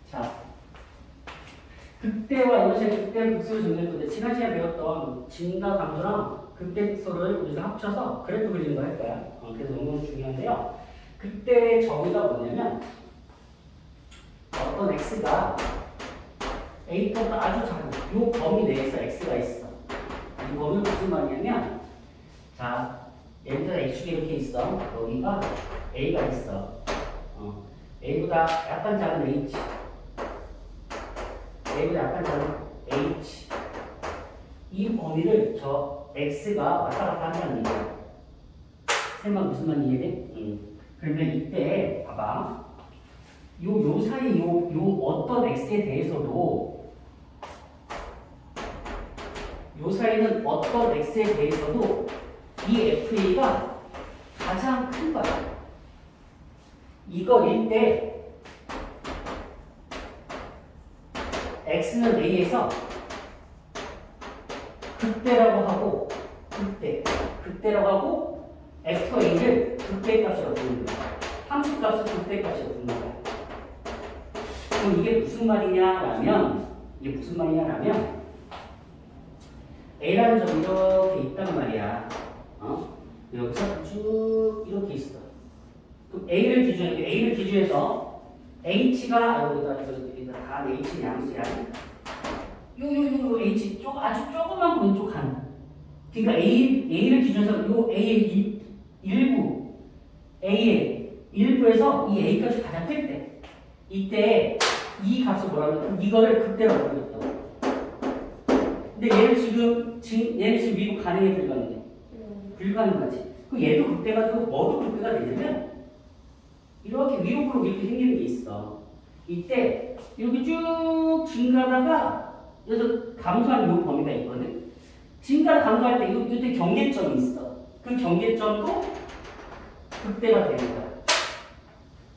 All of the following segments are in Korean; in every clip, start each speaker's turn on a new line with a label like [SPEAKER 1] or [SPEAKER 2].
[SPEAKER 1] 자, 극대와 이것의 극대 극소를 정리할 건데 지난 시간에 배웠던 진과 감소랑 극대 극소를 우리가 합쳐서 그래프 그리는 거 할 거야. 그래서 너무 중요한데요. 극대의 정의가 뭐냐면 어떤 x가 a보다 아주 작은 이 범위 내에서 x가 있어. 이 범위 무슨 말이냐면 자, 예를 들어 x축이 이렇게 있어. 여기가 a가 있어. a보다 약간 작은 h, a보다 약간 작은 h. 이 범위를 저 x가 왔다 갔다 한다는 얘기야. 셈만 무슨 말 이해돼? 그러면 이때 봐봐. 요 사이 요 어떤 x에 대해서도 요 사이는 어떤 x에 대해서도 이 fa가 가장 큰 거야. 이거일 때 x는 a에서 극대라고 하고 극대라고 하고 fA를 극대 값이라고 부르는 거야. 함수 값을 극대 값이라고 부르는 거야. 그럼 이게 무슨 말이냐라면 a라는 점이 이렇게 있단 말이야. 여기서 쭉 이렇게 있어. 그럼 A를 기준해서 H가 여기다 다 H 양수야. 요 H 아주 조그만 왼쪽 한. 그러니까 A를 기준해서 요 A의 일부에서 이 A 값이 가장 클 때, 이때 이 값을 뭐라고 하면 이거를 극대라고 부르겠다고. 근데 얘는 지금 미국 가능해 불가능해? 불가능하지. 그 얘도 극대가 되고 뭐도 극대가 되냐면 이렇게 위로 이렇게 생기는 게 있어. 이때 이렇게 쭉 증가하다가 여기서 감소하는 요 범위가 있거든. 증가를 감소할 때 이때 경계점이 있어. 그 경계점도 극대가 되는 거야.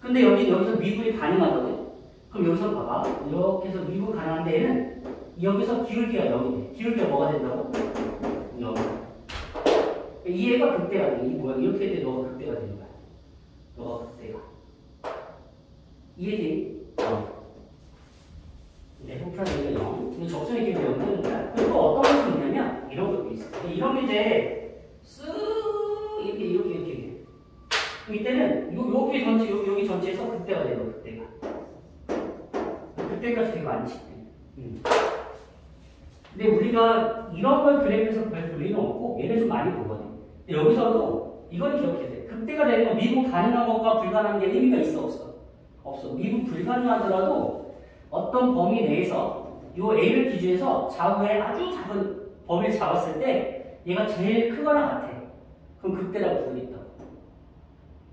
[SPEAKER 1] 근데 여기서 미분이 가능하거든. 그럼 여기서 봐봐. 이렇게 해서 미분 가능한 데에는 여기서 기울기가 0이 돼. 기울기가 뭐가 된다고? 0. 이 애가 극대가 돼. 이 뭐야? 이렇게 돼. 너가 극대가 되는 거야. 너가 극대가. 이해돼? F'가 0. 근데 적성의 기울기가 0 되는 거야. 그리고 어떤 것도 있냐면 이런 것도 있어. 이런 게 이제 쓱 이렇게. 이때는 여기 전체에서 극대가 돼요. 극대가. 극대까지 되게 많지. 근데 우리가 이런 걸 그래프에서 별 볼일은 없고 얘를 좀 많이 보거든. 근데 여기서도 이걸 기억해야 돼. 극대가 되는 건 미분 가능한 것과 불가능한 게 의미가 있어 없어? 없어. 미분 불가능하더라도 어떤 범위 내에서 이 A를 기준해서 좌우에 아주 작은 범위를 잡았을 때 얘가 제일 크거나 같아. 그럼 극대라고 부르겠다.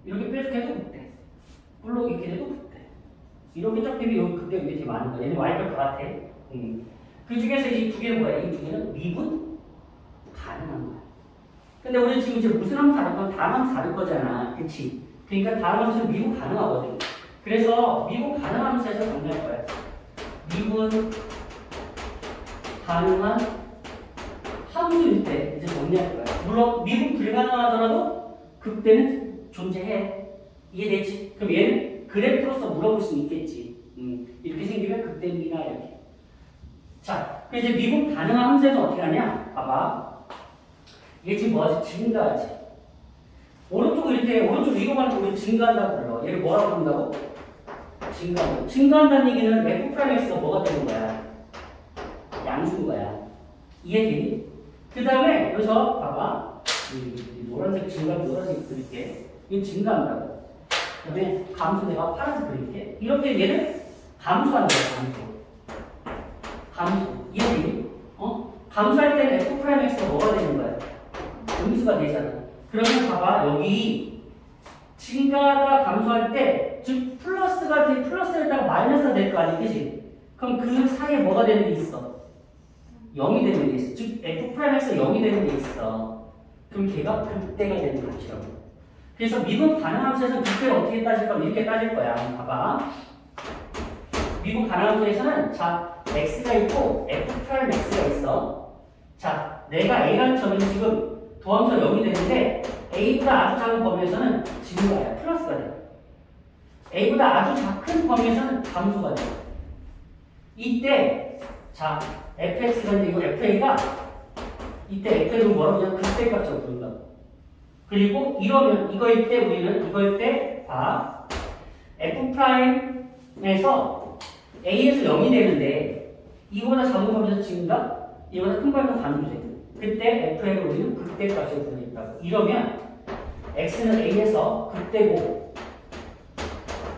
[SPEAKER 1] 이렇게 뾰족해도 극대. 물론 이렇게 해도 극대. 이렇게 쫙 되면 여기 극대 위에 되게 많은 거야. 얘는 Y가 다 같아. 그 중에서 이 두 개는 뭐야? 이 두 개는 미분 가능한 거야. 근데 우리는 지금 이제 무슨 함수 다룰 건 다함수 다룰 거잖아. 그치? 그러니까 다함수는 미분 가능하거든. 그래서 미분 가능한 함수에서 정리할 거야. 미분 가능한 함수일 때 이제 정리할 거야. 물론 미분 불가능하더라도 극대는 존재해. 이해되지? 그럼 얘는 그래프로서 물어볼 수는 있겠지. 이렇게 생기면 극대입니다. 이렇게. 자, 그럼 이제 미분 가능한 함수에서 어떻게 하냐? 봐봐. 얘 지금 뭐하지? 증가하지. 오른쪽 위로 가는 거 우리 증가한다고 불러. 얘를 뭐라고 부른다고? 증가한다. 증가한다는 얘기는 F'X가 뭐가 되는 거야? 양수인 거야. 이해되니? 그 다음에 여기서 봐봐. 노란색 그릴게. 이거 증가한다고. 그 다음에 감수 내가 파란색 그릴게. 이렇게 얘를 감소하는 거야. 감소. 이해되니? 감소할 때는 F'X가 뭐가 되는 거야? 음수가 되잖아. 그러면 봐봐. 여기 증가가 감소할 때, 즉 플러스에다가 마이너스가 될 거 아니야, 그지? 그럼 그 사이에 뭐가 되는 게 있어? 0이 되는 게 있어. 즉 F'X가 0이 되는 게 있어. 그럼 걔가 극대가 되는 값이라고. 그래서 미분 가능한 함수에서 극대를 어떻게 따질 거면 이렇게 따질 거야. 봐봐. 미분 가능한 함수에서는 자, x가 있고 F'X가 있어. 자, 내가 A라는 점이 지금 도함수가 0이 되는데 A보다 아주 작은 범위에서는 증가야. 플러스가 돼. A보다 아주 작은 범위에서는 감소가 돼. 이때 자 fx가 있는데 이거 fa가 이때 f를 뭐라고 그냥 극대값이라고 부른다고. 그리고 이러면 이거일 때 우리는 이거일 때 f'에서 a에서 0이 되는데 이거보다 작은 거면서 지금가 이거보다 큰 거면 가는 돼. 그때 f를 우리는 극대값이라고 부르겠다고. 이러면 x는 a에서 극대고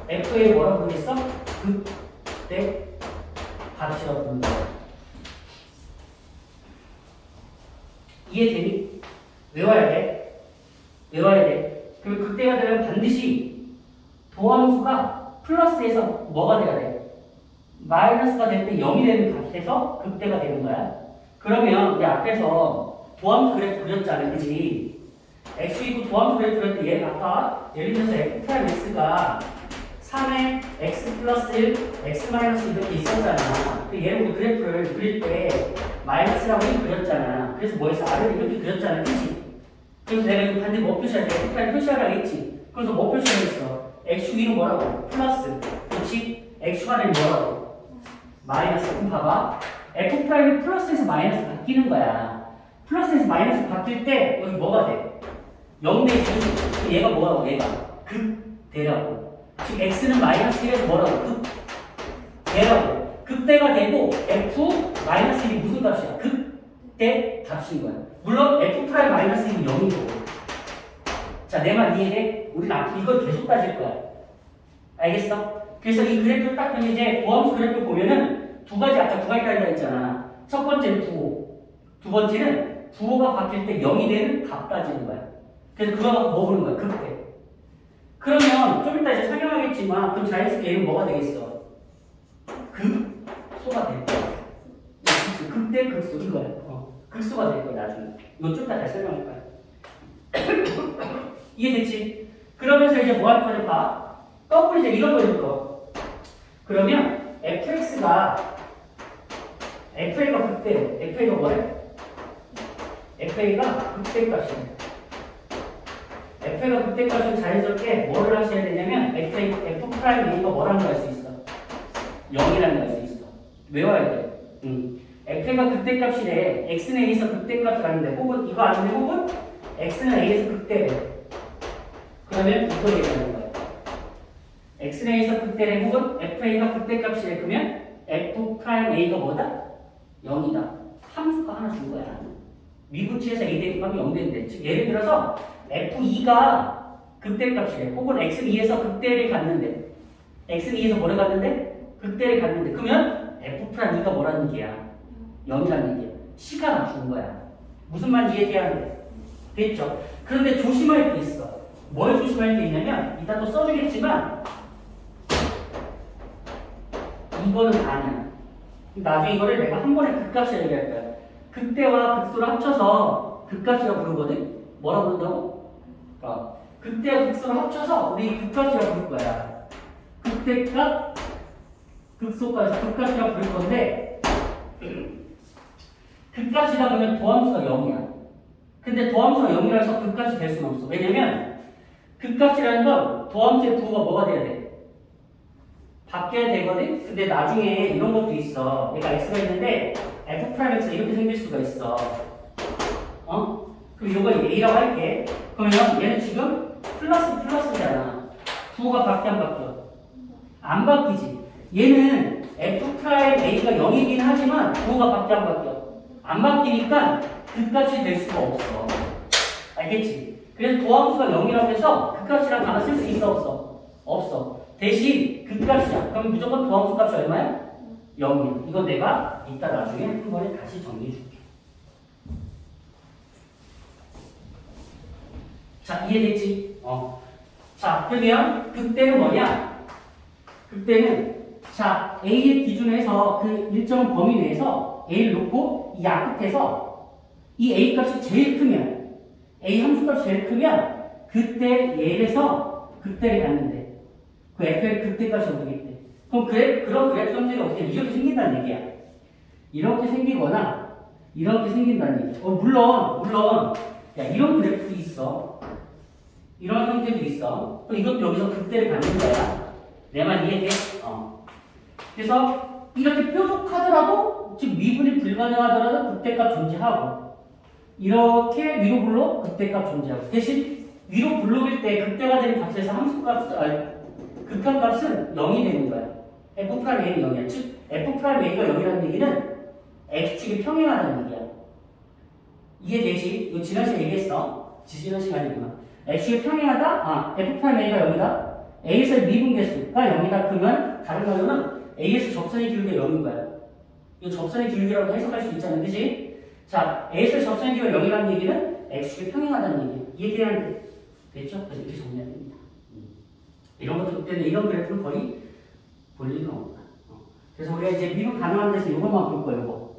[SPEAKER 1] f에 뭐라고 부르겠어? 극대 값이라고 부른다. 이해되니? 외워야 돼. 외워야 돼. 그리고 극대가 되면 반드시 도함수가 플러스에서 뭐가 돼야 돼? 마이너스가 될 때 0이 되는 값에서 극대가 되는 거야. 그러면 우리 앞에서 도함수 그래프 그렸잖아. 그지? x 이고 도함수 그래프 그릴 때 얘 아까 예를 들어서 f'x가 3에 x 플러스 1, x 마이너스 이렇게 있었잖아. 얘를 우리 그래프를 그릴 때 마이너스라고 그렸잖아. 그래서 뭐해서 아래를 이렇게 그렸잖아. 그치? 그래서 내가 이거 반대 뭐 표시해야 돼? F'를 표시하라 했지? 그래서 뭐 표시하겠어? x위는 뭐라고? 플러스. 그치? x간은 뭐라고? 마이너스. 그럼 봐봐. F'이 플러스에서 마이너스 바뀌는 거야. 플러스에서 마이너스 바뀔 때 여기 뭐가 돼? 0 되지? 얘가 뭐라고? 얘가 극대라고. 지금 x는 마이너스 1에서 뭐라고? 극대라고. 극대가 되고 f 마이너스 1이 무슨 값이야? 극대 값인 거야. 물론 f 프라임 마이너스 1이 0이고. 자, 내 말 이해해? 우리는 앞으로 이걸 계속 따질 거야. 알겠어? 그래서 이 그래프 딱 보면 이제 보함수 그래프 보면은 두 가지 아까 두 가지 따진다 했잖아. 첫 번째는 부호. 두 번째는 부호가 바뀔 때 0이 되는 값 따지는 거야. 그래서 그거가 뭐 보는 거야? 극대. 그러면 좀 이따 이제 설명하겠지만 그럼 자연스럽게 얘는 뭐가 되겠어? 극소가 될 거야. 극대 극소 이거야. 극소가 될 거야 나중에. 이거 좀 이따 다시 설명할 거야. 이해됐지? 그러면서 이제 뭐 할 거냐 봐. 거꾸로 이제 이런 거 해줄 거. 그러면 fx가 fa가 극대, fa가 뭐래? fa가 극대값이야. f가 극대값은 자연스럽게 뭐를 하셔야 되냐면 f'A가 뭐라는 걸 알 수 있어? 0이라는 걸 알 수 있어. 외워야 돼. f가 극대값이래. x는 a에서 극대값을 아는데 혹은 이거 아는데 혹은 x는 a에서 극대래. 그러면 이거 얘기하는 거야. x는 a에서 극대래 혹은 fa가 극대값이래. 그러면 f'A가 뭐다? 0이다. 함수가 하나 준 거야. 미분치에서 a 대입하면 0 된대. 즉 예를 들어서 f2가 극대값이래. 혹은 x는 2에서 극대를 갔는데 x는 2에서 뭐를 갔는데? 극대를 갔는데 그러면 f'2가 뭐라는 얘기야? 0이라는 얘기야. 시가 맞춘 거야. 무슨 말인지 이해돼야 돼? 됐죠? 그런데 조심할 게 있어. 뭘 조심할 게 있냐면 이따 또 써주겠지만 이거는 아니야. 나중에 이거를 내가 한 번에 극값이라고 얘기할 거야. 극대와 극소를 합쳐서 극값이라고 부르거든? 뭐라고 부른다고? 극대와 극소를 합쳐서 우리 극값이라고 부를 거야. 극대값, 극소값에서 극값이라고 부를 건데 극값이다 보면 도함수가 0이야. 근데 도함수가 0이라 해서 극값이 될 수는 없어. 왜냐면 극값이라는 건 도함수의 부호가 뭐가 돼야 돼? 바뀌어야 되거든? 근데 나중에 이런 것도 있어. 얘가 x가 있는데 f'x가 이렇게 생길 수가 있어. 그럼 이거 a라고 할게. 그러면 얘는 지금 플러스잖아. 부호가 바뀌어 안 바뀌어? 안 바뀌지. 얘는 f'a가 0이긴 하지만 부호가 바뀌어 안 바뀌어? 안 바뀌니까 극값이 될 수가 없어. 알겠지? 그래서 도함수가 0이라고 해서 극값이라는 단어 쓸 수 있어 없어? 없어. 대신 극값이야. 그럼 무조건 도함수 값이 얼마야? 0이야. 이거 내가 이따 나중에 한 번에 다시 정리해 줄게. 자, 이해됐지? 자, 그러면 극대는 뭐냐? 극대는 자, A의 기준에서 그 일정 범위 내에서 A를 놓고 이 앞끝에서 이 A 값이 제일 크면 A 함수값이 제일 크면 그때 얘에서 극대를 갖는데 그 F의 극대값이 오르겠대. 그럼 그런 그래프 형태가 어떻게 이렇게 생긴다는 얘기야. 이렇게 생기거나 이렇게 생긴다는 얘기야. 물론 야, 이런 그래프도 있어. 이런 형태도 있어. 그럼 이것도 여기서 극대를 갖는 거야. 내 말 이해돼? 그래서 이렇게 뾰족하더라도 즉 미분이 불가능하더라도 극대값 존재하고 이렇게 위로 블록 극대값 존재하고 대신 위로 블록일 때 극대가 되는 값에서 함수값 극한값은 0이 되는 거야. F'A는 0이야. 즉 F'A가 0이라는 얘기는 X축이 평행하다는 얘기야. 이해되지? 이거 지난 시간에 얘기했어. 지난 시간이구나. X축이 평행하다? F'A가 0이다. A에서의 미분 개수가 0이다. 그러면 다른 말로는 A에서 접선의 기울기가 0인 거야. 이거 접선의 기울기라고 해석할 수 있잖아. 그지? 자, A에서 접선의 기울기가 0이라는 얘기는 X축이 평행하다는 얘기야. 이해되는데? 됐죠? 그래서 이렇게 정리해야 됩니다. 이런 것들 때문에 이런 그래프는 거의 볼 일은 없다. 그래서 우리가 이제 미분 가능한 데서 이것만 볼 거예요. 이거.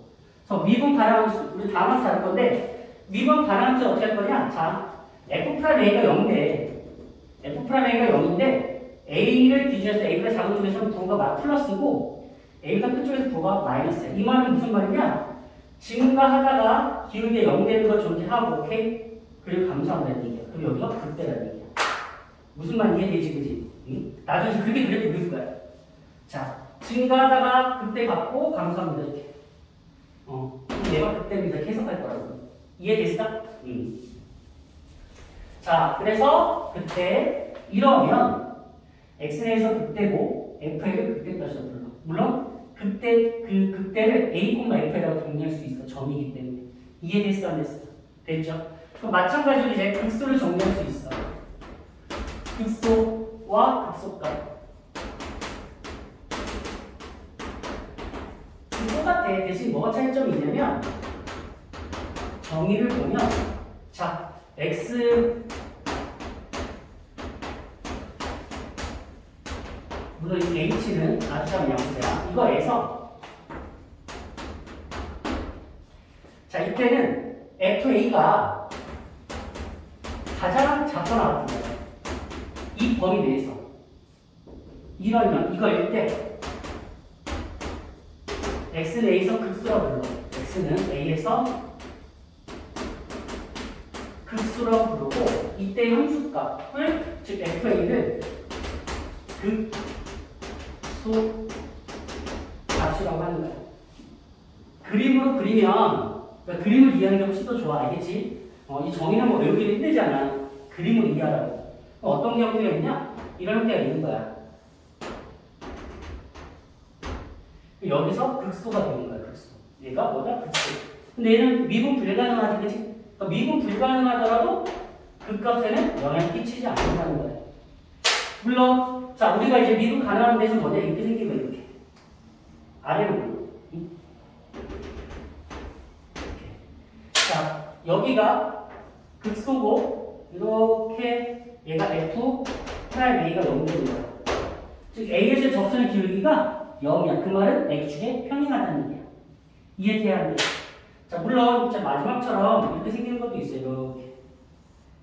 [SPEAKER 1] 그래서 미분 가능한 수, 우리 다음 학기 할 건데 미분 가능한 수 어떻게 할 거냐? 자, F'A가 0인데 F'A가 0인데 A를 기준해서 A보다 작은 쪽에서는 부호가 플러스고 A보다 큰 쪽에서 부호가 마이너스야. 이 말은 무슨 말이냐? 증가하다가 기울기가 0 되는 걸 존재하고 오케이? 그리고 감소한다는 얘기야. 그럼 여기가 극대라는 얘기야. 무슨 말 이해되지? 그지? 응? 나중에 그렇게 그래프 그릴 거야. 자, 증가하다가 극대 갖고 감소합니다. 이렇게. 얘가 극대입니다. 이렇게 해석할 거라고. 이해됐어? 자, 그래서 그때 이러면 X에서 극대고 F를 극대까지로 불러. 물론 극대 그 극대를 A, F라고 정리할 수 있어. 점이기 때문에. 이해됐어? 안 됐어? 됐죠? 그럼 마찬가지로 이제 극소를 정리할 수 있어. 극소와 극소값. 똑같아. 대신 뭐가 차이점이 있냐면 정의를 보면 자, X 물론 이 H는 아주 작은 양수야. 이거에서 자, 이때는 FA가 가장 작거나 같은 거야. 이 범위 내에서 이러면 이거일 때 X는 A에서 극수라고 불러. X는 A에서 극수라고 부르고 이때 함수값을 즉 FA를 극수 값이라고 하는 거야. 그림으로 그리면 그러니까 그림을 이해하는 게 훨씬 더 좋아. 알겠지? 이 정의는 뭐 외우기 힘들잖아. 그림으로 이해하라고. 어떤 경우가 있냐? 이런 형태가 있는 거야. 여기서 극소가 되는 거야. 극소. 얘가 뭐다? 극소. 근데 얘는 미분 불가능하지, 그치? 그러니까 미분 불가능하더라도 극값에는 영향을 끼치지 않는다는 거야. 물론 자, 우리가 이제 미분 가능한 데서 뭐냐? 이렇게 생기면 이렇게 아래로 보여. 자, 여기가 극소고 이렇게 얘가 F 프라임 A가 0 되는 거야. 즉 A에서 접선의 기울기가 0이야. 그 말은 X축에 평행하다는 얘기야. 이해돼야 합니다. 자, 물론 자, 마지막처럼 이렇게 생기는 것도 있어요.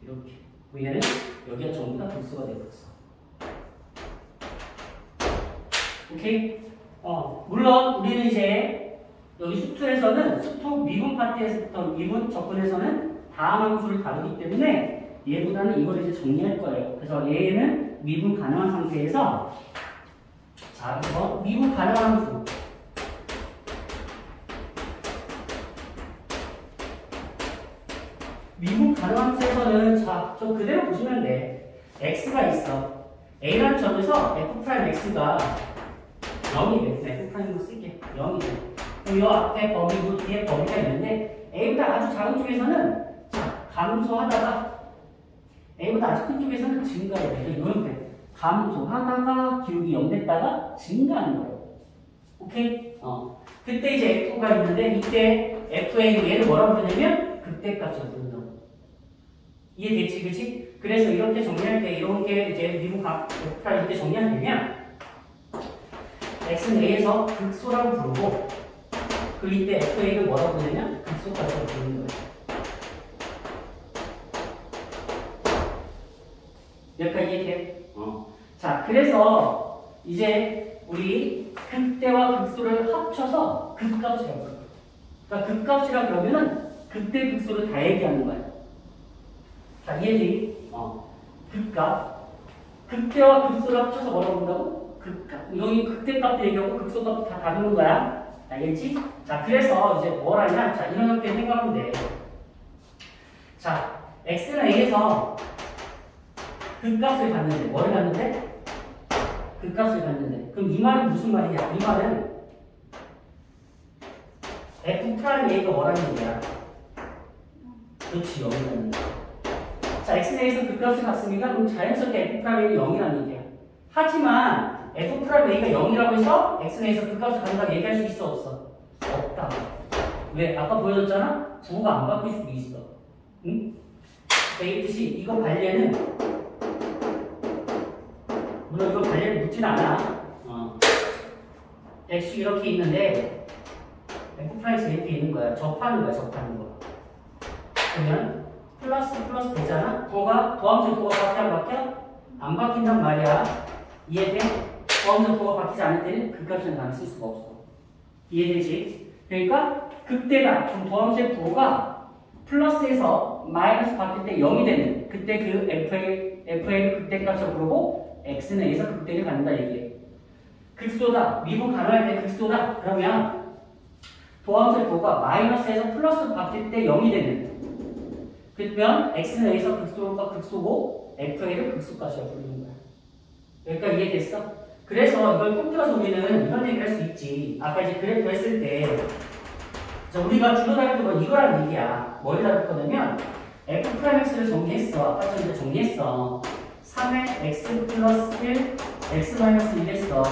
[SPEAKER 1] 이렇게. 얘는 여기가 전부 다 극소가 되고 있어. 오케이? 물론 우리는 이제 여기 수투에서는 수투 미분 파트에서부터 미분 접근에서는 다음 함수를 다루기 때문에 얘보다는 이걸 이제 정리할 거예요. 그래서 얘는 미분 가능한 상태에서 자, 그래서 미분 가능한 함수 미분 가능한 함수에서는 자, 좀 그대로 보시면 돼. x가 있어. a라는 점에서 f'x가 0이 돼. f'로 쓸게. 0이 돼. 그럼 이 앞에 범위고 뒤에 범위가 있는데 a보다 아주 작은 쪽에서는 자, 감소하다가 a보다 아주 큰 쪽에서는 증가해야 돼. 이런 돼. 감소하다가 기울기 0 됐다가 증가하는 거예요. 오케이? 그때 이제 f가 있는데 이때 f의 얘를 뭐라고 부르냐면 극대값이라고 부른다. 이해됐지, 그치? 그래서 이렇게 정리할 때 이런 게 이제 미분 F가 이렇게 정리하면 x는 a에서 극소라고 부르고 그리고 이때 fa는 뭐라고 부르냐면 극소값이라고 부르는 거예요. 여기까지 이해돼? 자, 그래서 이제 우리 극대와 극소를 합쳐서 극값이라고 그래요. 그러니까 극값이라고 그러면은 극대 극소를 다 얘기하는 거야. 자, 이해되니? 극값. 극대와 극소를 합쳐서 뭐라고 부른다고? 여기 극대값도 얘기하고 극소값도 다 다루는 거야. 알겠지? 자, 그래서 이제 뭘 하냐? 자, 이런 형태 생각하면 돼. 자, x는 a에서 극값을 갖는데, 뭐를 갖는데? 극값을 갖는데. 그럼 이 말은 무슨 말이냐? 이 말은 f'a가 뭐라는 얘기야? 그렇지, 0이라는 거야. 자, x는 a에서 극값을 갖습니까? 그럼 자연스럽게 f'a가 0이라는 얘기야. 하지만 f'a가 0이라고 해서 x는 a에서 극값을 갖는다고 얘기할 수 있어, 없어? 없다. 왜? 아까 보여줬잖아? 부호가 안 바뀔 수도 있어. 응? 얘기했듯이 이거 관례는 물론 이거 관례를 묻진 않아. x 이렇게 있는데 f'에서 이렇게 있는 거야. 접하는 거야, 접하는 거. 그러면 플러스 되잖아? 부호가 도함수 부호가 바뀌어 안 바뀌어? 안 바뀐단 말이야. 이해돼? 도함수 부호가 바뀌지 않을 때는 극값을 나는 쓸 수가 없어. 이해되지? 그러니까 극대가 그럼 도함수의 부호가 플러스에서 마이너스 바뀔 때 0이 되는 그때 그 fA를 극대값으로 부르고 x는 a에서 극대를 갖는다 얘기해. 극소다. 미분 가능할 때 극소다. 그러면 도함수의 부호가 마이너스에서 플러스로 바뀔 때 0이 되는 그러면 x는 a에서 극소가 극소고 fa를 극소값이라고 부르는 거야. 여기까지 이해됐어? 그래서 이걸 통틀어서 우리는 이런 얘기를 할 수 있지. 아까 이제 그래프 했을 때 자, 우리가 주로 다룰 건 이거라는 얘기야. 뭘 다룰 거냐면 f'x를 정리했어. 아까 전에 정리했어. 3의 x 플러스 1, x 마이너스 1 했어.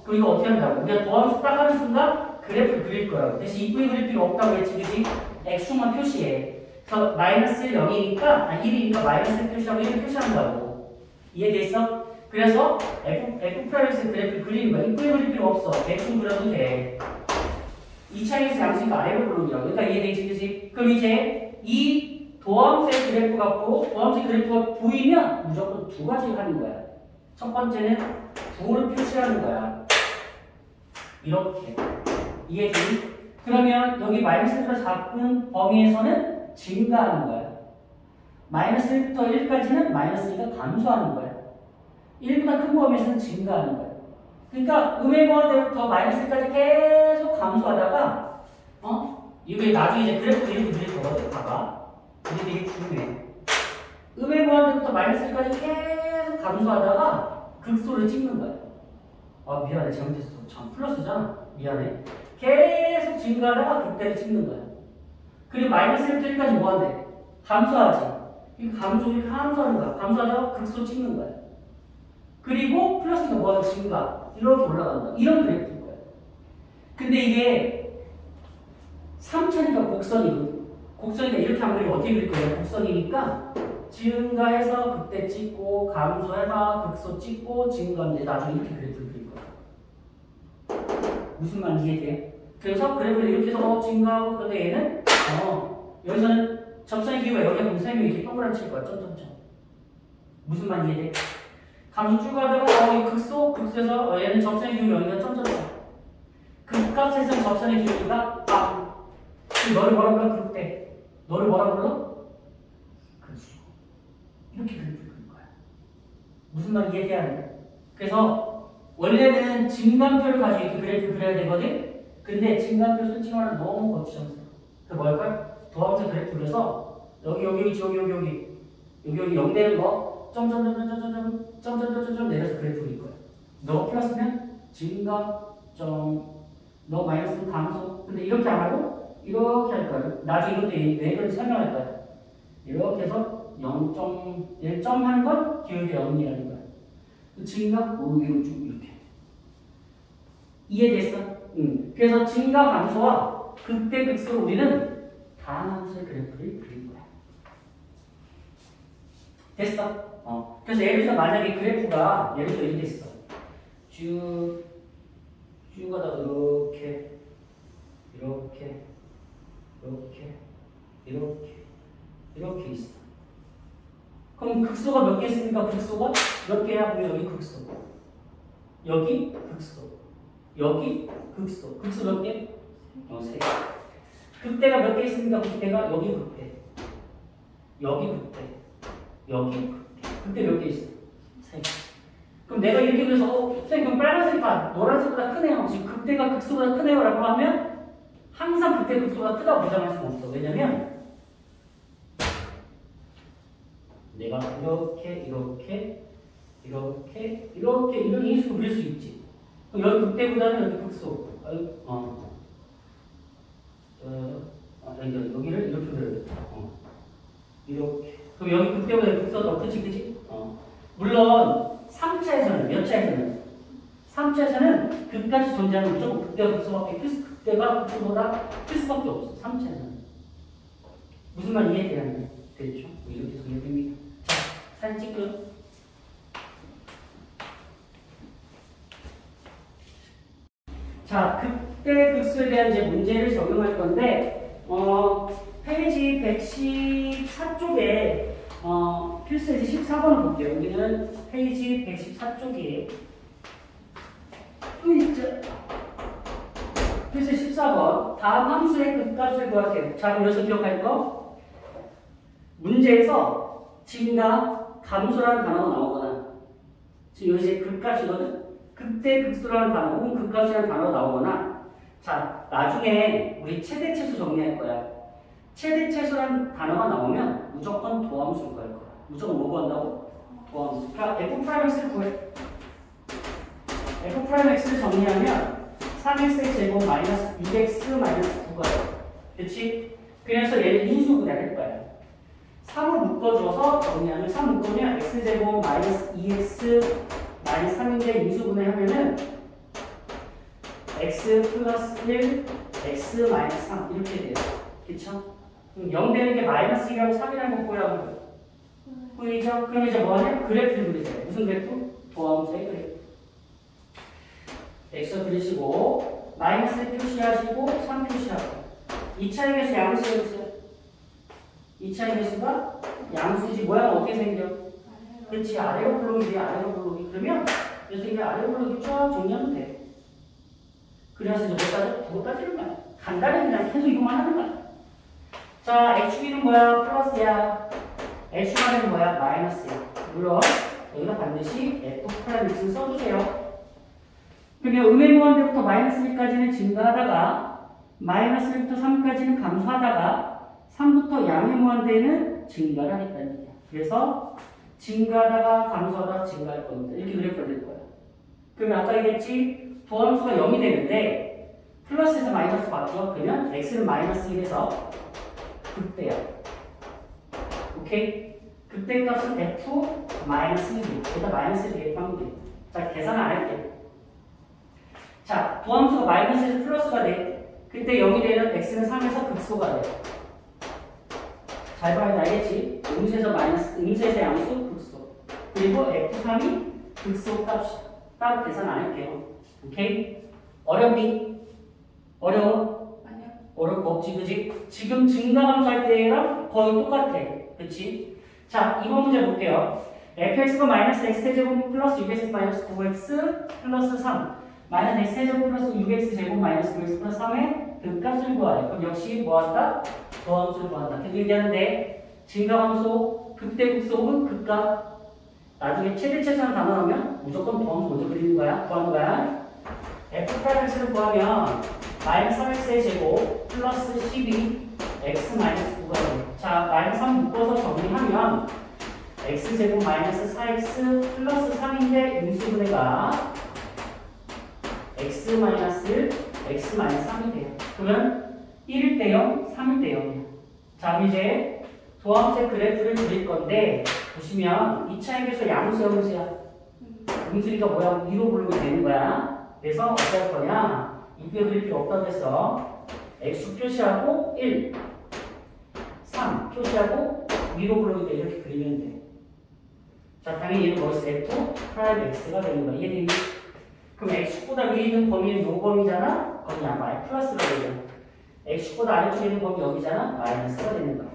[SPEAKER 1] 그럼 이거 어떻게 한다고? 우리가 도함수 딱 하는 순간 그래프를 그릴 거야. 대신 이쁘게 그릴 필요 없다고 했지, 그지? x만 표시해. 그래서 마이너스 1, 0이니까, 1이니까 마이너스 1 표시하고 1을 표시한다고. 이해됐어? 그래서 f'x의 그래프를 그리는 거야. 이쁘게 그릴 필요 없어. 대충 그려도 돼. 2차에서 양수니까 아래로 그려보라고. 그러니까 이해되지, 그지? 그럼 이제 이 도함수의 그래프 갖고 도함수의 그래프가 보이면 무조건 두 가지를 하는 거야. 첫 번째는 부호를 표시하는 거야. 이렇게. 이해되니? 그러면 여기 마이너스 1부터 작은 범위에서는 증가하는 거야. 마이너스 1부터 1까지는 마이너스 2가 감소하는 거야. 1보다 큰 범위에서는 증가하는 거야. 그러니까 음의 범위부터 마이너스 1까지 계속 감소하다가 이게 나중에 이제 그래프 이렇게 그릴 거거든. 봐봐. 이게 되게 중요해. 음의 범위부터 마이너스 1까지 계속 감소하다가 극소를 찍는 거야. 아 미안해, 잘못했어. 참 플러스잖아. 미안해. 계속 증가하다가 극대를 찍는 거야. 그리고 마이너스 1까지 뭐 한대? 감소하지. 이 감소를 감소하는 거야. 감소하다가 극소 찍는 거야. 그리고 플러스가 뭐하는 증가. 이렇게 올라간다. 이런 그래프인 거야. 근데 이게 3차니까 곡선이거든. 곡선이니까 이렇게 하면 우리가 어떻게 그릴 거예요? 곡선이니까 증가해서 극대 찍고 감소해서 극소 찍고 증가인데 나중에 이렇게 그래프를 그릴 거야. 무슨 말인지 이해돼? 그래서 그래프를 이렇게 해서 증가하고 근데 얘는 여기서는 접선의 기호가 여기에 보면 셈이 이렇게 동그랗게 칠 거야. 점점점. 무슨 말인지 이해돼? 감소 쭉 하다가 극소에서 얘는 접선의 기호 여기가 점점점. 극값에서는 접선의 기호가 빵. 너를 뭐라 불러? 극대. 너를 뭐라 불러? 극소. 이렇게 그래프를 그릴 거야. 무슨 말인지 이해돼야 돼? 그래서 원래는 증감표를 가지고 이렇게 그래프를 그려야 되거든? 근데 증감표 솔직히 말하면 너무 거추장스러워. 그 뭘까? 도함수 그래프 그려서 여기 0 되는 거 점점점점점점점점점점 내려서 그래프 그릴 거야. 너 플러스면 증감 너 마이너스는 감소. 근데 이렇게 안 하고 이렇게 할 거야. 나중에 이것도 왜 그런지 설명할 거야. 이렇게 해서 0.1점 하는 건 기울기 0이라는 거야. 증감 오르기로 쭉 이렇게. 이해됐어? 응. 그래서 증가 감소와 극대 극소로 우리는 다항함수의 그래프를 그린 거야. 됐어? 그래서 예를 들어서 만약에 그래프가 예를 들어 이렇게 있어. 쭉 가다가 이렇게 있어. 그럼 극소가 몇 개 있습니까? 극소가 몇 개야? 보면 여기 극소, 여기 극소, 여기 극소. 극소 몇 개? 3개. 극대가 몇 개 있습니까? 극대가 여기 극대, 여기 극대, 여기 극대. 극대 몇 개 있어? 3개. 그럼 내가 이렇게 그래서 선생님 그럼 빨간색이 노란색보다 크네요. 지금 극대가 극소보다 크네요 라고 하면 항상 극대 극소보다 크다고 보장할 수는 없어. 왜냐면 내가 이런 인식으로 그릴 수 있지. 그럼 여기 극대보다는 여기 극소. 여기를 이렇게 그려야겠다. 이렇게. 그럼 여기 극대보다 극소다. 그치? 물론 3차에서는 몇 차에서는? 3차에서는 극까지 존재하는 무조건 극대와 극소밖에 극대가 극소보다 클 수밖에 없어. 3차에서는. 무슨 말 이해되나요? 됐죠? 이렇게 해서 이해됩니다. 자, 사진 찍고요. 자, 극대 극소에 대한 이제 문제를 적용할 건데, 페이지 114쪽에, 필수에서 14번을 볼게요. 여기는 페이지 114쪽에, 필수 14번. 다음 함수의 극값을 구하세요. 자, 그럼 여기서 기억할 거, 문제에서 증가, 감소라는 단어가 나오거나, 지금 여기 이제 극값이거든? 극대 극소라는 단어 혹은 극값이라는 단어가 나오거나, 자, 나중에 우리 최대 최소 정리할 거야. 최대 최소라는 단어가 나오면 무조건 도함수를 구할 거야. 무조건 뭐 구한다고? 도함수. 그러니까 F'X를 구해. F'X를 정리하면 3X의 제곱 마이너스 6X 마이너스 9가 돼. 그치? 그래서 얘를 인수분해를 할 거야. 3을 묶어줘서 정리하면 3 묶으면 X제곱 마이너스 2X 마이너스 3인데 인수분해 하면은 X 플러스 1, X 마이너스 3 이렇게 돼요. 그쵸? 0 되는 게 마이너스 1하고 3이라는 거 보여요. 보이죠? 그럼 이제 뭐하냐? 그래프를 그리세요. 무슨 그래프? 도함수의 그래프. X 그리시고 마이너스 1 표시하시고 3 표시하고 2차의 개수 양수의 개수 2차의 개수가 양수지 모양 어떻게 생겨? 그렇지. 아래로 블록이 돼. 아래로 블록이. 그러면 그래서 이게 아래로 블록이 쫙 정리하면 돼. 그래서 이제 뭐 따지는 거야. 간단히 그냥 계속 이것만 하는 거야. 자, X축이는 뭐야? 플러스야. X축은 뭐야? 마이너스야. 물론 여기다 반드시 F'X를 써주세요. 그러면 음의 무한대부터 마이너스 1까지는 증가하다가 마이너스 1부터 3까지는 감소하다가 3부터 양의 무한대는 증가를 하겠다는 얘기야. 그래서 증가하다가 감소하다가 증가할 겁니다. 이렇게 그래프가 될 거야. 그러면 아까 얘기했지? 도함수가 0이 되는데 플러스에서 마이너스 바뀌어. 그러면 x는 마이너스 1에서 극대야. 오케이? 극대 값은 f 마이너스 1. 여기다 마이너스 1 대입하면 돼. 자, 계산 안 할게. 자, 도함수가 마이너스에서 플러스가 돼. 그때 0이 되면 x는 3에서 극소가 돼. 잘 봐야 돼. 알겠지? 음수에서 마이너스, 음수에서 양수, 극소. 그리고 F3이 극소 값이야. 따로 계산 안 할게요. 오케이? 어렵니? 어려워?
[SPEAKER 2] 아니요.
[SPEAKER 1] 어려울 거 없지, 그지? 지금 증가감소할 때랑 거의 똑같아. 그치? 자, 이번 문제 볼게요. fx가 마이너스 x제곱 플러스 6x 마이너스 9x 플러스 3 마이너스 x제곱 플러스 6x제곱 마이너스 9x 플러스 3의 극값을 구하래. 그럼 역시 뭐한다? 도함수를 구한다. 계속 얘기하는데 증가함수, 극대 극소 혹은 극값 나중에 최대 최소한 단어 나오면 무조건 도함수 먼저 그리는 거야. 구하는 거야. F'X를 구하면 마이너스 3x의 제곱 플러스 12 x 마이너스 9가 돼. 자, 마이너스 3 묶어서 정리하면 x제곱 마이너스 4x 플러스 3인데 인수분해가 x 마이너스 1, x 마이너스 3이 돼요. 그러면 1일 때 0, 3일 때 0이야. 자, 이제 도함수의 그래프를 그릴 건데 보시면 2차의 개수 양수야, 음수야? 음수니까 뭐야? 위로 블록이 되는 거야. 그래서 어떻게 할 거냐? 이쁘게 그릴 필요 없다고 했어. x축 표시하고 1, 3 표시하고 위로 블록이 돼. 이렇게 그리면 돼. 자, 당연히 얘는 뭐였어? f 프라임 x가 되는 거야. 이해되니? 그럼 x축보다 위에 있는 범위는 요 범위잖아? 거기 아마 플러스가 되잖아. x축보다 아래쪽에 있는 범위 여기잖아? 마이너스가 되는 거야.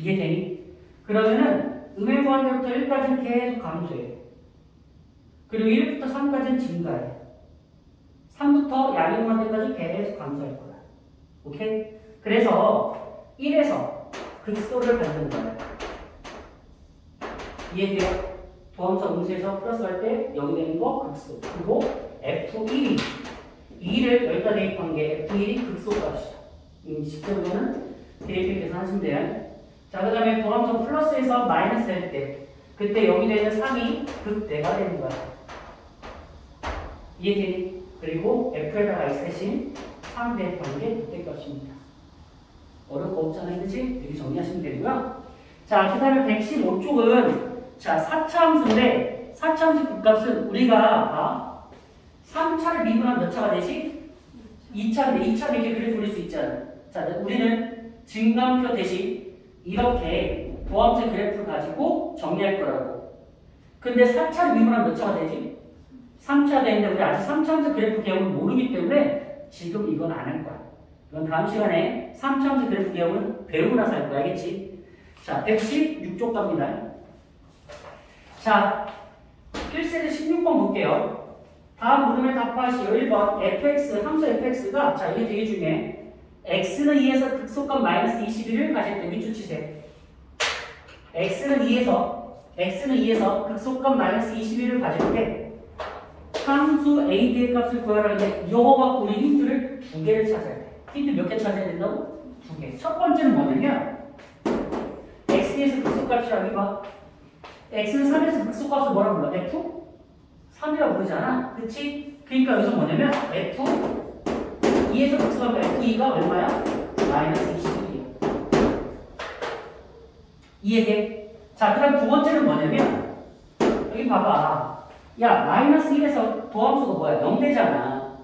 [SPEAKER 1] 이해되니? 그러면은 음의 무한대부터 1까지는 계속 감소해. 그리고 1부터 3까지는 증가해. 3부터 양의 무한대까지 계속 감소할 거야. 오케이? 그래서 1에서 극소를 갖는 거야. 이해돼요? 도함수 음수에서 플러스 할 때 여기 되는 거 극소. 그리고 F1이 2를 여기다 대입한 게 F1이 극소값이죠. 직접으로는 대입해 계산하시면 돼요. 자, 그 다음에 도함수 플러스에서 마이너스 될 때 그때 여기 되는 3이 극대가 되는 거야. 이해되니? 그리고 F에다가 X 대신 3 대입한 게 극대값입니다. 어려울 거 없잖아요. 그치? 이렇게 정리하시면 되고요. 자, 그 다음에 115쪽은 자, 4차 함수인데 4차 함수 극값은 우리가 3차를 미분하면 몇 차가 되지? 2차인데 2차 이렇게 그래 부릴 수 있잖아. 자, 우리는 증감표 대신 이렇게 도함수 그래프를 가지고 정리할 거라고. 근데 4차를 미분하면 몇 차가 되지? 3차 되는데 우리 아직 3차 함수 그래프 개형을 모르기 때문에 지금 이건 안 할 거야. 이건 다음 시간에 3차 함수 그래프 개형은 배우고 나서 할 거야. 알겠지? 자, 116쪽 갑니다. 자, 필세제 16번 볼게요. 다음 물음에 답하시오. 1번 fx, 함수 fx가 자, 이게 되게 중요해. x는 2에서 극소값 마이너스 21을 가질 때 밑줄 치세요. x는 2에서 극소값 마이너스 21을 가질 때 함수 a의 값을 구하라는데 이거 갖고 우리 힌트를 2개를 찾아야 돼. 힌트 몇 개 찾아야 된다고? 2개. 첫 번째는 뭐냐면 x에서 극소값이라고 해봐. x는 3에서 극소값을 뭐라 불러? f? 3이라고 부르잖아. 그치? 그러니까 여기서 뭐냐면 f 2에서 극소값 f2가 얼마야? 마이너스 21이야. 이해돼? 자, 그 다음 두 번째는 뭐냐면 여기 봐봐. 야, 마이너스 1에서 도함수가 뭐야? 0 되잖아.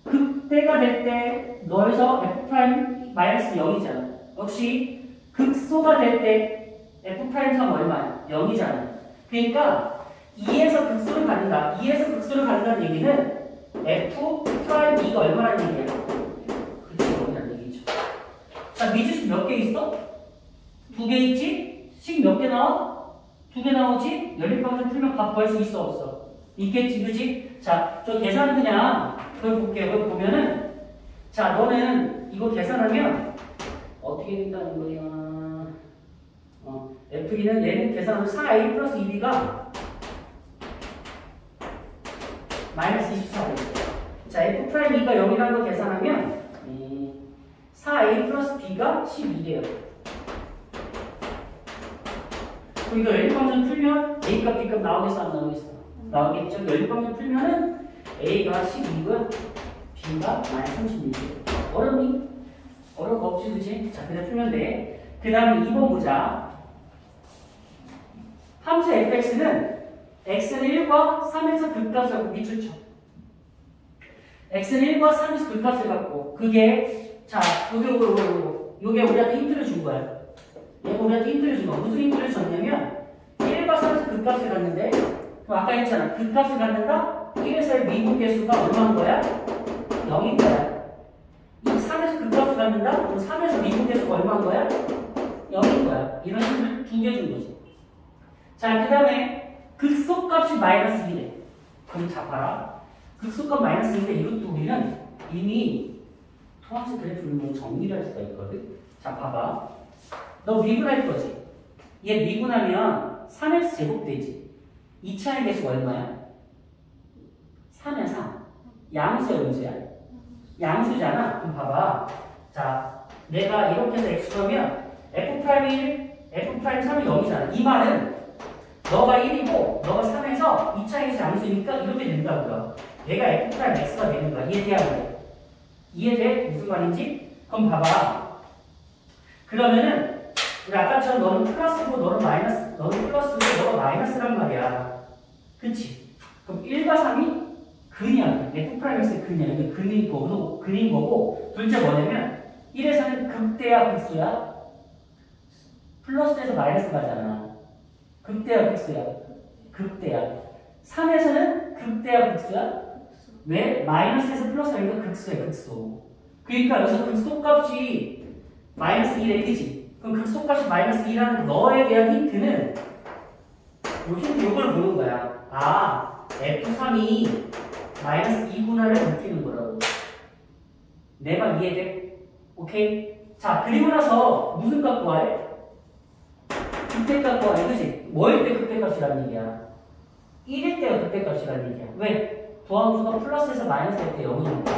[SPEAKER 1] 극대가 될 때 너에서 f 프라임 마이너스 0이잖아. 역시 극소가 될 때 f 프라임 3 얼마야? 0이잖아. 그러니까 2에서 극소를 갖는다. 2에서 극소를 갖는다는 얘기는 f 프라임 2가 얼마라는 얘기야? 그렇지, 0이라는 얘기죠. 자, 미지수 몇 개 있어? 2개 있지? 식 몇 개 나와? 2개 나오지? 연립방정 풀면 값 구할 수 있어 없어? 있겠지, 그지? 자, 저 계산 그냥 그걸 볼게요. 그걸 보면은 자, 너는 이거 계산하면 어떻게 된다는 거야? F2는 얘는 계산하면 4a 플러스 2b가 마이너스 24래. 자, F 프라임 2가 0이라는 거 계산하면 4a 플러스 b가 12래요. 그럼 이거 연립방정 풀면 a값 b값 나오겠어 안 나오겠어? 나오겠죠. 연립방정 풀면은 a가 12고요. b가 마이너스 36이에요. 어렵니? 어려울 거 없지, 그치? 자, 그래 풀면 돼. 그 다음에 2번 보자. 함수 fx는 x는 1과 3에서 극값을 갖고 밑줄 쳐. x는 1과 3에서 극값을 갖고 그게 자, 요게 우리한테 힌트를 준 거야. 얘가 우리한테 힌트를 준 거야. 무슨 힌트를 줬냐면 1과 3에서 극값을 갖는데 그럼 아까 했잖아. 극값을 갖는다? 1에서의 미분 개수가 얼마인 거야? 0인 거야. 이 3에서 극값을 갖는다? 그럼 3에서 미분 개수가 얼마인 거야? 0인 거야. 이런 힌트를 2개 준 거지. 자, 그 다음에 극소값이 마이너스 1이래. 그럼 자, 봐라. 극소값 마이너스 1인데 이것도 우리는 이미 토함수 그래프를 정리를 할 수가 있거든. 자, 봐봐. 너 미분할 거지? 얘 미분하면 3x 제곱되지. 2차의 개수가 얼마야? 3이야, 3. 양수야, 음수야? 양수잖아. 그럼 봐봐. 자, 내가 이렇게 해서 x 그러면 f' 1, f' 3은 0이잖아. 이 말은 너가 1이고 너가 3에서 2차에서 양수니까 이렇게 된다고요. 얘가 f'x가 되는 거야. 이해돼야 이해돼? 무슨 말인지? 그럼 봐봐. 그러면은 우리 아까처럼 너는 플러스고 너는 마이너스, 너는 플러스고 너가 마이너스란 말이야. 그치? 그럼 1과 3이 근이야. f'x의 근이야. 이게 근인 거고 둘째 뭐냐면 1에서는 극대야 극소야? 플러스에서 마이너스 가잖아. 극대야 극소야? 극대야. 3에서는 극대야 극소야? 왜? 마이너스에서 플러스 하니까 극소야 극소. 그러니까 여기서 극소값이 마이너스 1에 그지? 그럼 극소값이 마이너스 2라는 너에 대한 힌트는 요걸 보는 거야. 아, F3이 마이너스 2분할을 느끼는 거라고. 내가 이해돼? 오케이? 자, 그리고 나서 무슨 값 구하래? 극대 값 구하래, 그지? 뭐일 때 극대값이라는 얘기야? 1일 때가 극대값이라는 얘기야. 왜? 도함수가 플러스에서 마이너스일 때 0이니까.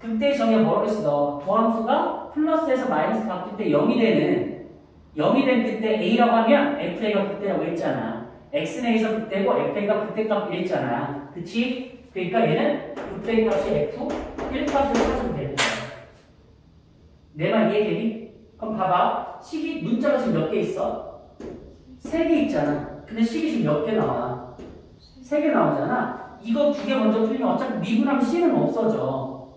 [SPEAKER 1] 극대 정의가 뭐라고 했어? 도함수가 플러스에서 마이너스 바뀔 때 0이 된 그때 A라고 하면 FA가 극대라고 했잖아. X에서 극대고 FA가 극대값 이랬잖아. 그치? 그러니까 얘는 극대값이 F 1값을 찾으면 되는 거야. 내 말 이해되니? 그럼 봐봐. 식이 문자가 지금 몇 개 있어? 3개 있잖아. 근데 식이 지금 몇 개 나와? 3개 나오잖아. 이거 2개 먼저 풀면 어차피 미분하면 C는 없어져.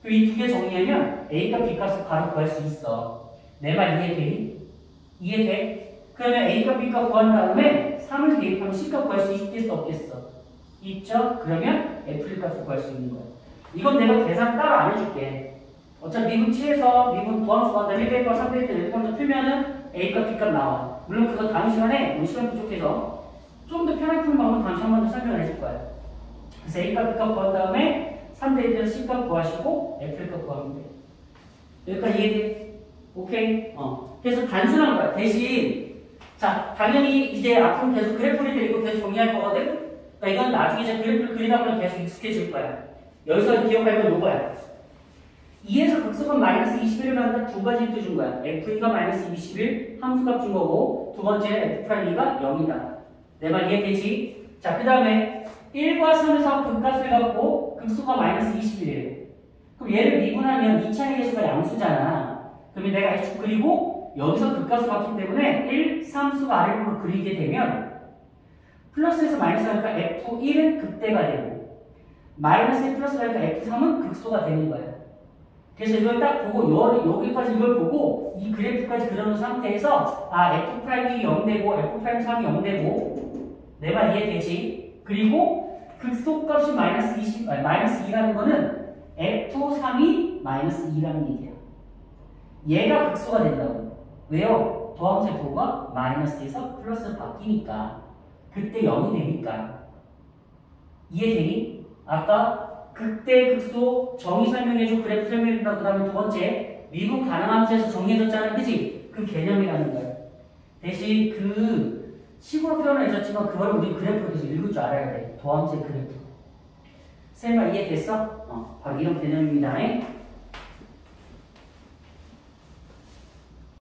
[SPEAKER 1] 그럼 이 2개 정리하면 A값, B값을 바로 구할 수 있어. 내 말 이해되니? 이해돼? 그러면 A값, B값 구한 다음에 3을 대입하면 C값 구할 수 있겠어, 없겠어? 있죠? 그러면 F1값을 구할 수 있는 거야. 이건 내가 계산 따로 안 해줄게. 어차피 미분 취해서 미분 도함수 구한다 1대1과 3대1 먼저 풀면은 A값, B값 나와. 물론 그거 다음 시간에 우리 시간 부족해서 좀 더 편하게 푸는 방법은 다음 시간 먼저 설명을 해줄 거야. 그래서 A값, B값 구한 다음에 3대1에서 C값 구하시고 F1값 구하면 돼. 여기까지 이해돼? 오케이? 그래서 단순한 거야. 대신 자, 당연히 이제 앞으로 계속 그래프를 데리고 계속 정리할 거거든? 그러니까 이건 나중에 이제 그래프를 그리다 보면 계속 익숙해질 거야. 여기서 기억할 건 이거야. 2에서 극소값 마이너스 21을 받는다 두 가지 힌트 준 거야. F2가 마이너스 21 함수값 준 거고 두 번째는 F'2가 0이다. 내 말 이해되지? 자, 그 다음에 1과 3에서 극값을 갖고 극소가 마이너스 21이에요. 그럼 얘를 미분하면 2차의 계수가 양수잖아. 그러면 내가 X 그리고 여기서 극값을 받기 때문에 1, 3수가 아래로 그리게 되면 플러스에서 마이너스 하니까 F1은 극대가 되고 마이너스에 플러스 하니까 F3은 극소가 되는 거야. 그래서 이걸 딱 보고 여기까지 이걸 보고 이 그래프까지 그려놓은 상태에서 F'이 0되고 F'3이 0되고 내 말 이해되지? 그리고 극소값이 마이너스 2라는 거는 F3이 마이너스 2라는 얘기야. 얘가 극소가 된다고. 왜요? 도함수의 부호가 마이너스에서 플러스로 바뀌니까 그때 0이 되니까. 이해되니? 아까 극대, 극소, 정의 설명해주고 그래프 설명해준다. 그 다음에 두 번째, 미분 가능한 함수에서 정리해줬잖아. 그치? 그 개념이라는 거야. 대신 그 식으로 표현을 해줬지만 그걸 우리 그래프로 계속 읽을 줄 알아야 돼. 도함수의 그래프. 쌤아 이해됐어? 바로 이런 개념입니다.